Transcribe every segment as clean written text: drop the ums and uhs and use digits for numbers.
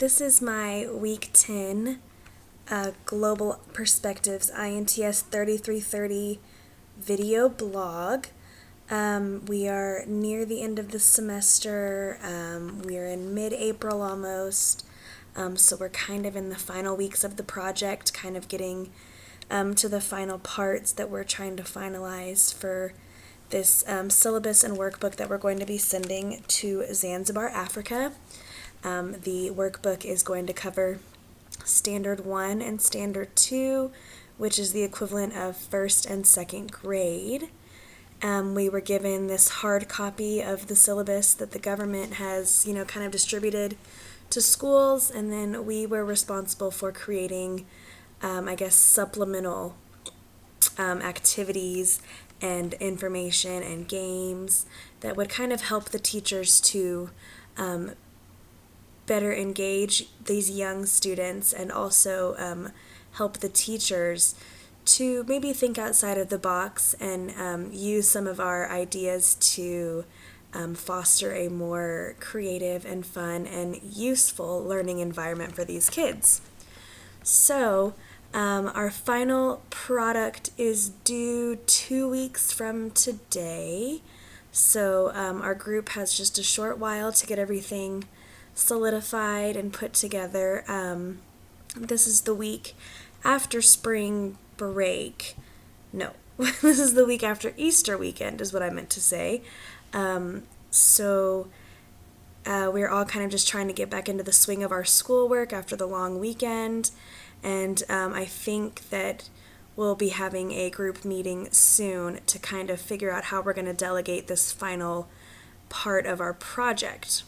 this is my Week 10 Global Perspectives INTS 3330 video blog. We are near the end of the semester. We are in mid-April almost, so we're kind of in the final weeks of the project, kind of getting to the final parts that we're trying to finalize for this syllabus and workbook that we're going to be sending to Zanzibar, Africa. The workbook is going to cover Standard 1 and Standard 2, which is the equivalent of first and second grade. We were given this hard copy of the syllabus that the government has, kind of distributed to schools, and then we were responsible for creating, supplemental activities and information and games that would kind of help the teachers to better engage these young students, and also help the teachers to maybe think outside of the box and use some of our ideas to foster a more creative and fun and useful learning environment for these kids. So our final product is due 2 weeks from today. So our group has just a short while to get everything solidified and put together. This is the week after spring break. No, this is the week after Easter weekend is what I meant to say. So we're all kind of just trying to get back into the swing of our schoolwork after the long weekend. And I think that we'll be having a group meeting soon to kind of figure out how we're going to delegate this final part of our project.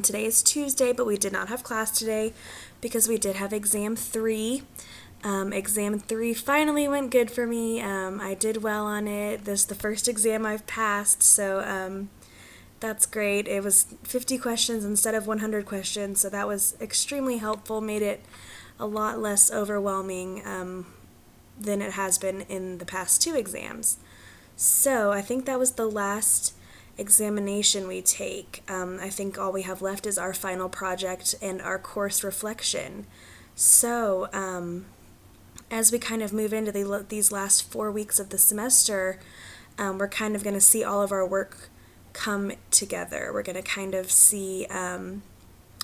Today is Tuesday, but we did not have class today because we did have Exam 3. Exam 3 finally went good for me. I did well on it. This is the first exam I've passed, so that's great. It was 50 questions instead of 100 questions, so that was extremely helpful, made it a lot less overwhelming than it has been in the past 2 exams. So I think that was the last examination we take. I think all we have left is our final project and our course reflection. So as we kind of move into these last 4 weeks of the semester, we're kind of going to see all of our work come together. We're going to kind of see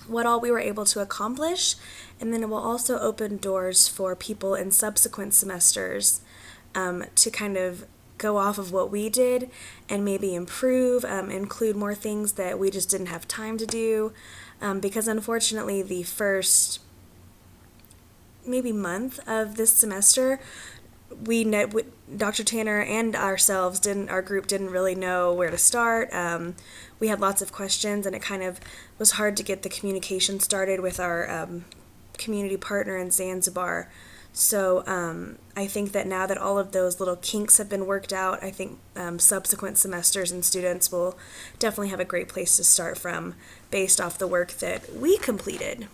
what all we were able to accomplish, and then it will also open doors for people in subsequent semesters to kind of go off of what we did and maybe improve, include more things that we just didn't have time to do, because unfortunately the first maybe month of this semester, Dr. Tanner and ourselves our group didn't really know where to start. We had lots of questions, and it kind of was hard to get the communication started with our community partner in Zanzibar. So I think that now that all of those little kinks have been worked out, I think subsequent semesters and students will definitely have a great place to start from based off the work that we completed.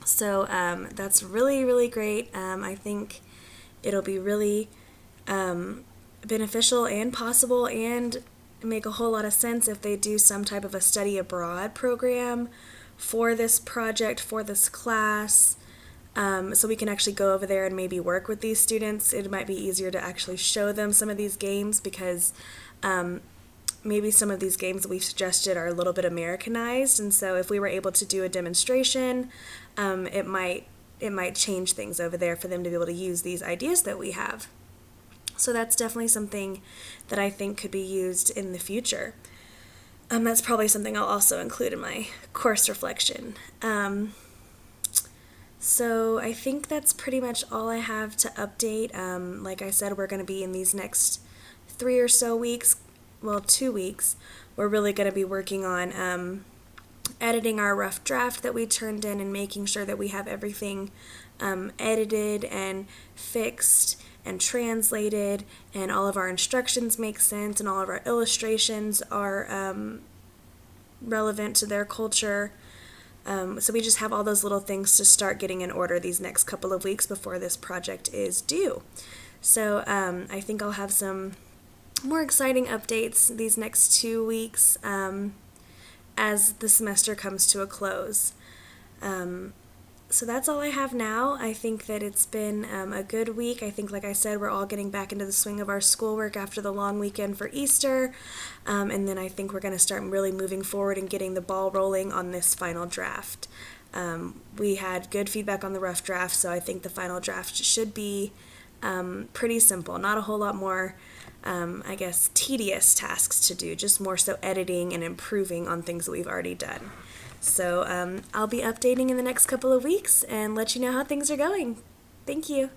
So that's really, really great. I think it'll be really beneficial and possible and make a whole lot of sense if they do some type of a study abroad program for this project, for this class. So we can actually go over there and maybe work with these students. It might be easier to actually show them some of these games because maybe some of these games that we've suggested are a little bit Americanized, and so if we were able to do a demonstration, it might change things over there for them to be able to use these ideas that we have. So that's definitely something that I think could be used in the future. That's probably something I'll also include in my course reflection. So I think that's pretty much all I have to update. Like I said, we're going to be in these next 3 or so weeks, 2 weeks, we're really going to be working on editing our rough draft that we turned in and making sure that we have everything edited and fixed and translated, and all of our instructions make sense, and all of our illustrations are relevant to their culture. So we just have all those little things to start getting in order these next couple of weeks before this project is due. So I think I'll have some more exciting updates these next 2 weeks as the semester comes to a close. So that's all I have now. I think that it's been a good week. I think, like I said, we're all getting back into the swing of our schoolwork after the long weekend for Easter. And then I think we're going to start really moving forward and getting the ball rolling on this final draft. We had good feedback on the rough draft, so I think the final draft should be pretty simple. Not a whole lot more, I guess, tedious tasks to do, just more so editing and improving on things that we've already done. So I'll be updating in the next couple of weeks and let you know how things are going. Thank you.